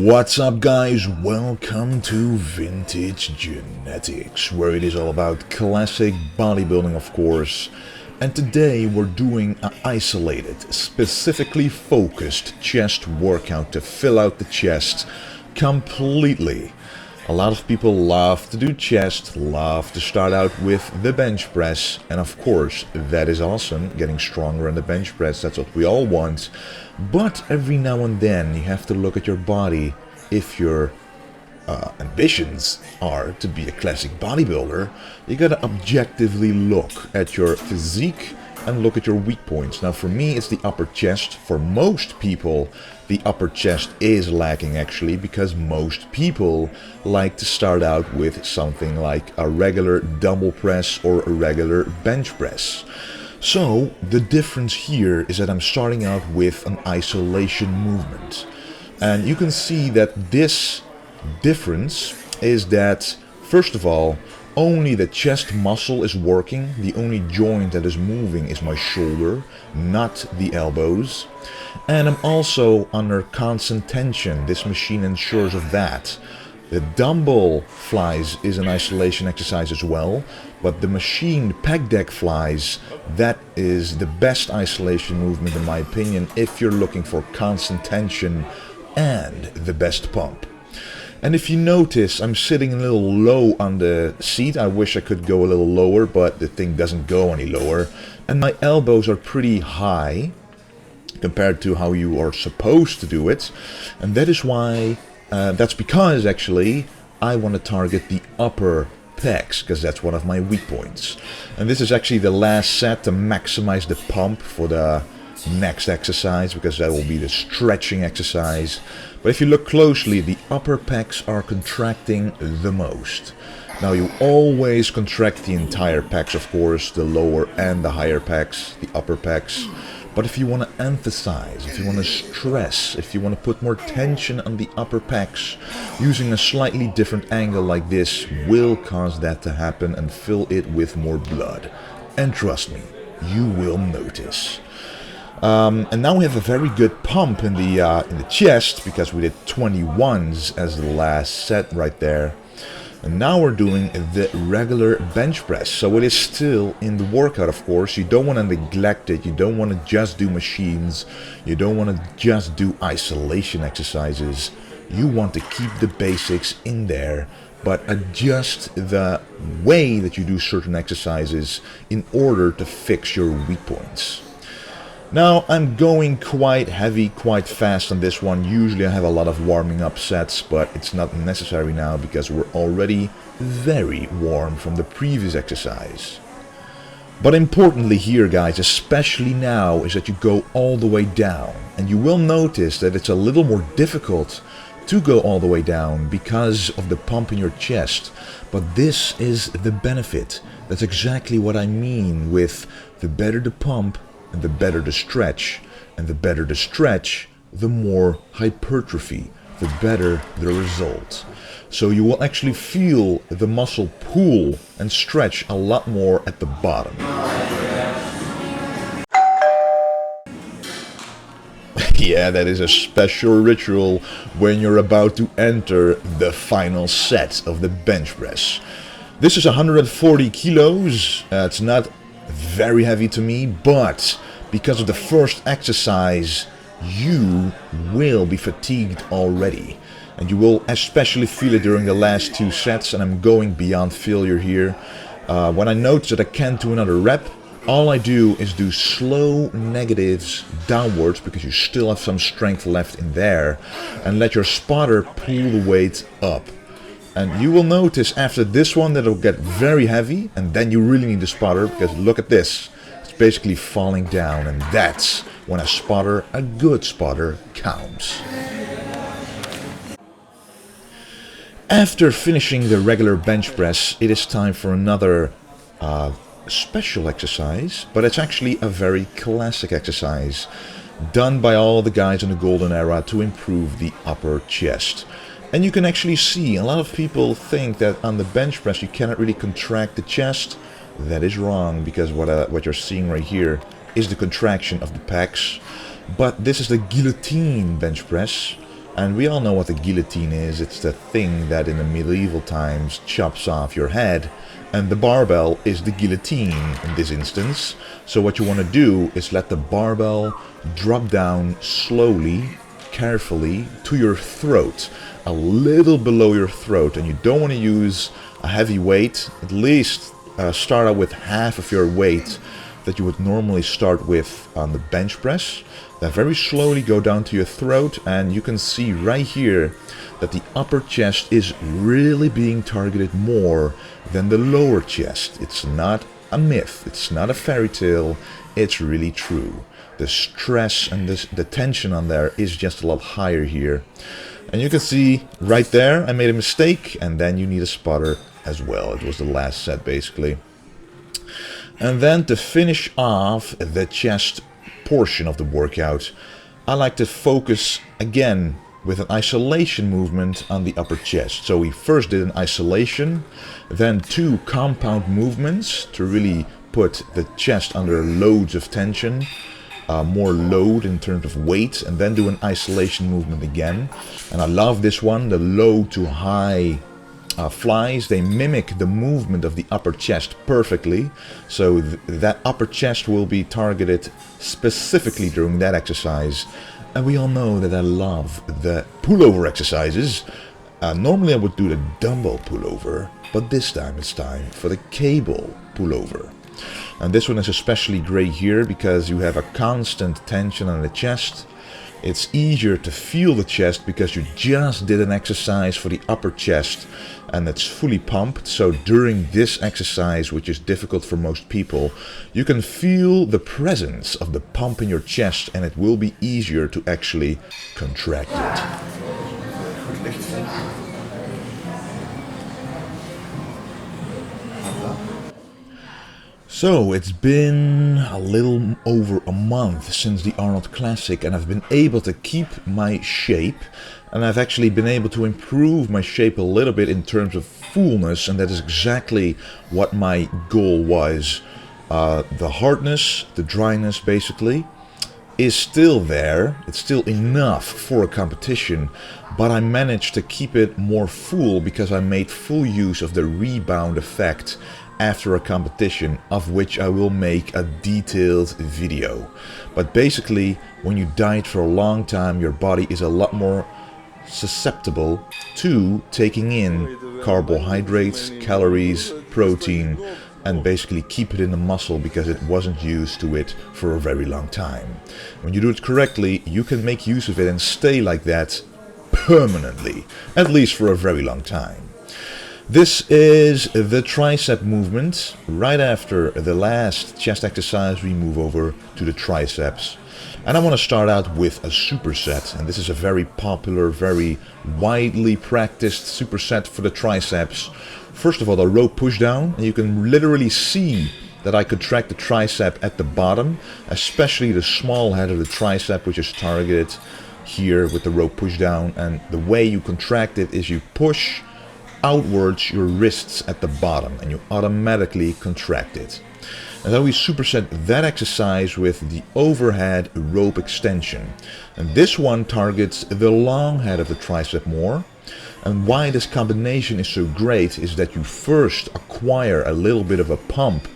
What's up guys, welcome to Vintage Genetics, where it is all about classic bodybuilding of course. And today we're doing an isolated, specifically focused chest workout to fill out the chest completely. A lot of people love to do chest, love to start out with the bench press, and of course that is awesome, getting stronger in the bench press, that's what we all want. But every now and then you have to look at your body. If your ambitions are to be a classic bodybuilder, you gotta objectively look at your physique and look at your weak points. Now for me it's the upper chest. For most people the upper chest is lacking actually, because most people like to start out with something like a regular dumbbell press or a regular bench press. So the difference here is that I'm starting out with an isolation movement. And you can see that this difference is that, first of all, only the chest muscle is working. The only joint that is moving is my shoulder, not the elbows. And I'm also under constant tension. This machine ensures of that. The dumbbell flies is an isolation exercise as well, but the machined pec deck flies, that is the best isolation movement in my opinion if you're looking for constant tension and the best pump. And if you notice, I'm sitting a little low on the seat. I wish I could go a little lower, but the thing doesn't go any lower. And my elbows are pretty high compared to how you are supposed to do it. And that is why that's because actually I want to target the upper pecs, because that's one of my weak points. And this is actually the last set to maximize the pump for the next exercise, because that will be the stretching exercise. But if you look closely, the upper pecs are contracting the most. Now you always contract the entire pecs, of course, the lower and the higher pecs, the upper pecs. But if you want to emphasize, if you want to stress, if you want to put more tension on the upper pecs, using a slightly different angle like this will cause that to happen and fill it with more blood. And trust me, you will notice. And now we have a very good pump in the chest, because we did 21s as the last set right there. And now we're doing the regular bench press. So it is still in the workout, of course. You don't want to neglect it. You don't want to just do machines. You don't want to just do isolation exercises. You want to keep the basics in there, but adjust the way that you do certain exercises in order to fix your weak points. Now I'm going quite heavy, quite fast on this one. Usually I have a lot of warming up sets, but it's not necessary now because we're already very warm from the previous exercise. But importantly here guys, especially now, is that you go all the way down. And you will notice that it's a little more difficult to go all the way down because of the pump in your chest. But this is the benefit. That's exactly what I mean with the better the pump, and the better the stretch, and the better the stretch, the more hypertrophy, the better the result. So you will actually feel the muscle pull and stretch a lot more at the bottom. Yeah, that is a special ritual when you're about to enter the final set of the bench press. This is 140 kilos. It's not very heavy to me, but because of the first exercise you will be fatigued already, and you will especially feel it during the last two sets. And I'm going beyond failure here. When I notice that I can't do another rep, all I do is do slow negatives downwards, because you still have some strength left in there, and let your spotter pull the weight up. And you will notice after this one that it'll get very heavy, and then you really need a spotter, because look at this. It's basically falling down, and that's when a spotter, a good spotter, counts. After finishing the regular bench press, it is time for another special exercise, but it's actually a very classic exercise done by all the guys in the golden era to improve the upper chest. And you can actually see, a lot of people think that on the bench press you cannot really contract the chest. That is wrong, because what you're seeing right here is the contraction of the pecs. But this is the Guillotine Bench Press, And we all know what the guillotine is. It's the thing that in the medieval times chops off your head. And the barbell is the guillotine in this instance. So what you want to do is let the barbell drop down slowly, carefully, to your throat. A little below your throat. And you don't want to use a heavy weight. At least start out with half of your weight that you would normally start with on the bench press. Then very slowly go down to your throat, and you can see right here that the upper chest is really being targeted more than the lower chest. It's not a myth, it's not a fairy tale, it's really true. The stress and the tension on there is just a lot higher here. And you can see right there I made a mistake, and then you need a spotter as well. It was the last set basically. And then to finish off the chest portion of the workout, I like to focus again with an isolation movement on the upper chest. So we first did an isolation, then 2 compound movements to really put the chest under loads of tension, more load in terms of weight, and then do an isolation movement again. And I love this one, the low to high flies. They mimic the movement of the upper chest perfectly, so that upper chest will be targeted specifically during that exercise. And we all know that I love the pullover exercises. Normally I would do the dumbbell pullover, but this time it's time for the cable pullover. And this one is especially great here because you have a constant tension on the chest. It's easier to feel the chest because you just did an exercise for the upper chest and it's fully pumped. So during this exercise, which is difficult for most people, you can feel the presence of the pump in your chest, and it will be easier to actually contract it. So it's been a little over a month since the Arnold Classic, and I've been able to keep my shape, and I've actually been able to improve my shape a little bit in terms of fullness, and that is exactly what my goal was. The hardness, the dryness basically, is still there. It's still enough for a competition, but I managed to keep it more full because I made full use of the rebound effect after a competition, of which I will make a detailed video. But basically, when you diet for a long time, your body is a lot more susceptible to taking in carbohydrates, calories, protein, and basically keep it in the muscle because it wasn't used to it for a very long time. When you do it correctly, you can make use of it and stay like that permanently, at least for a very long time. This is the tricep movement. Right after the last chest exercise, we move over to the triceps. And I want to start out with a superset. And this is a very popular, very widely practiced superset for the triceps. First of all, the rope pushdown. And you can literally see that I contract the tricep at the bottom, especially the small head of the tricep, which is targeted here with the rope pushdown. And the way you contract it is you push outwards your wrists at the bottom and you automatically contract it. And then we superset that exercise with the overhead rope extension. And this one targets the long head of the tricep more. And why this combination is so great is that you first acquire a little bit of a pump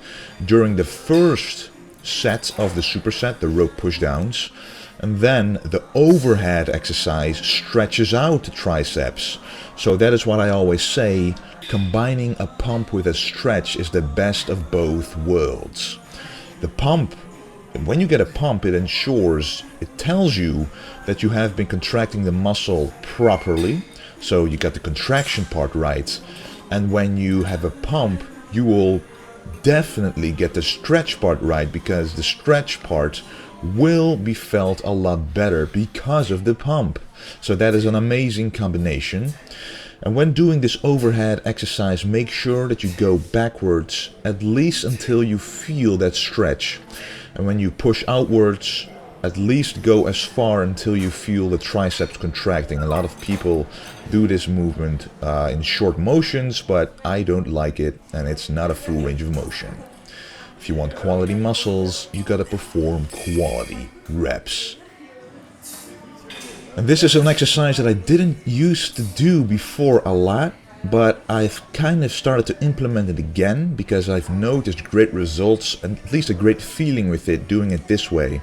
during the first set of the superset, the rope pushdowns. And then the overhead exercise stretches out the triceps. So that is what I always say, combining a pump with a stretch is the best of both worlds. The pump, when you get a pump, it ensures, it tells you that you have been contracting the muscle properly. So you got the contraction part right. And when you have a pump, you will definitely get the stretch part right, because the stretch part will be felt a lot better because of the pump. So that is an amazing combination. And when doing this overhead exercise, make sure that you go backwards at least until you feel that stretch. And when you push outwards, at least go as far until you feel the triceps contracting. A lot of people do this movement in short motions, but I don't like it, and it's not a full range of motion. If you want quality muscles, you gotta perform quality reps. And this is an exercise that I didn't used to do before a lot, but I've kind of started to implement it again because I've noticed great results and at least a great feeling with it doing it this way.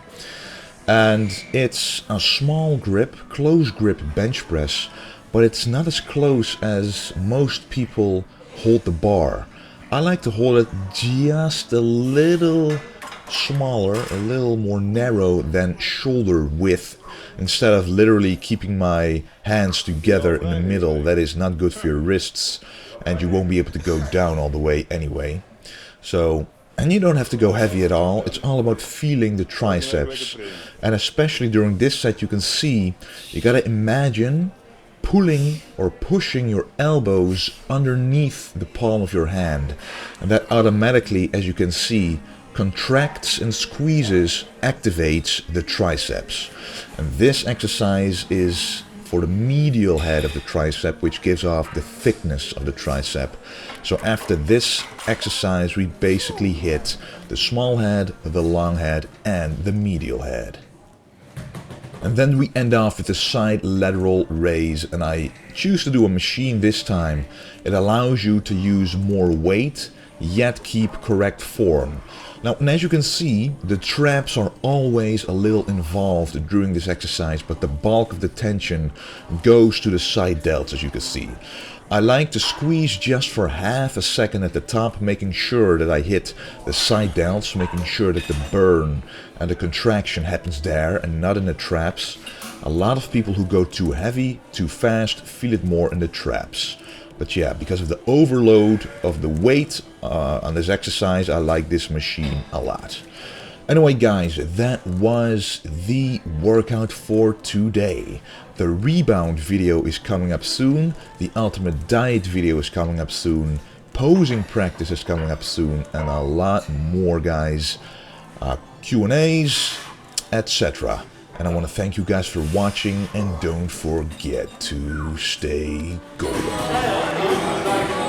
And it's a small grip, close grip bench press, but it's not as close as most people hold the bar. I like to hold it just a little smaller, a little more narrow than shoulder width, instead of literally keeping my hands together in the middle. That is not good for your wrists, and you won't be able to go down all the way anyway. So, and you don't have to go heavy at all. It's all about feeling the triceps. And especially during this set, you can see, you gotta imagine pulling or pushing your elbows underneath the palm of your hand. And that automatically, as you can see, contracts and squeezes, activates the triceps. And this exercise is for the medial head of the tricep, which gives off the thickness of the tricep. So after this exercise, we basically hit the small head, the long head, and the medial head. And then we end off with the side lateral raise, and I choose to do a machine this time. It allows you to use more weight, yet keep correct form. Now, and as you can see, the traps are always a little involved during this exercise, but the bulk of the tension goes to the side delts, as you can see. I like to squeeze just for half a second at the top, making sure that I hit the side delts, making sure that the burn and the contraction happens there and not in the traps. A lot of people who go too heavy, too fast, feel it more in the traps. But yeah, because of the overload of the weight on this exercise, I like this machine a lot. Anyway guys, that was the workout for today. The rebound video is coming up soon. The ultimate diet video is coming up soon. Posing practice is coming up soon. And a lot more, guys. Q&As, etc. And I want to thank you guys for watching, and don't forget to stay golden.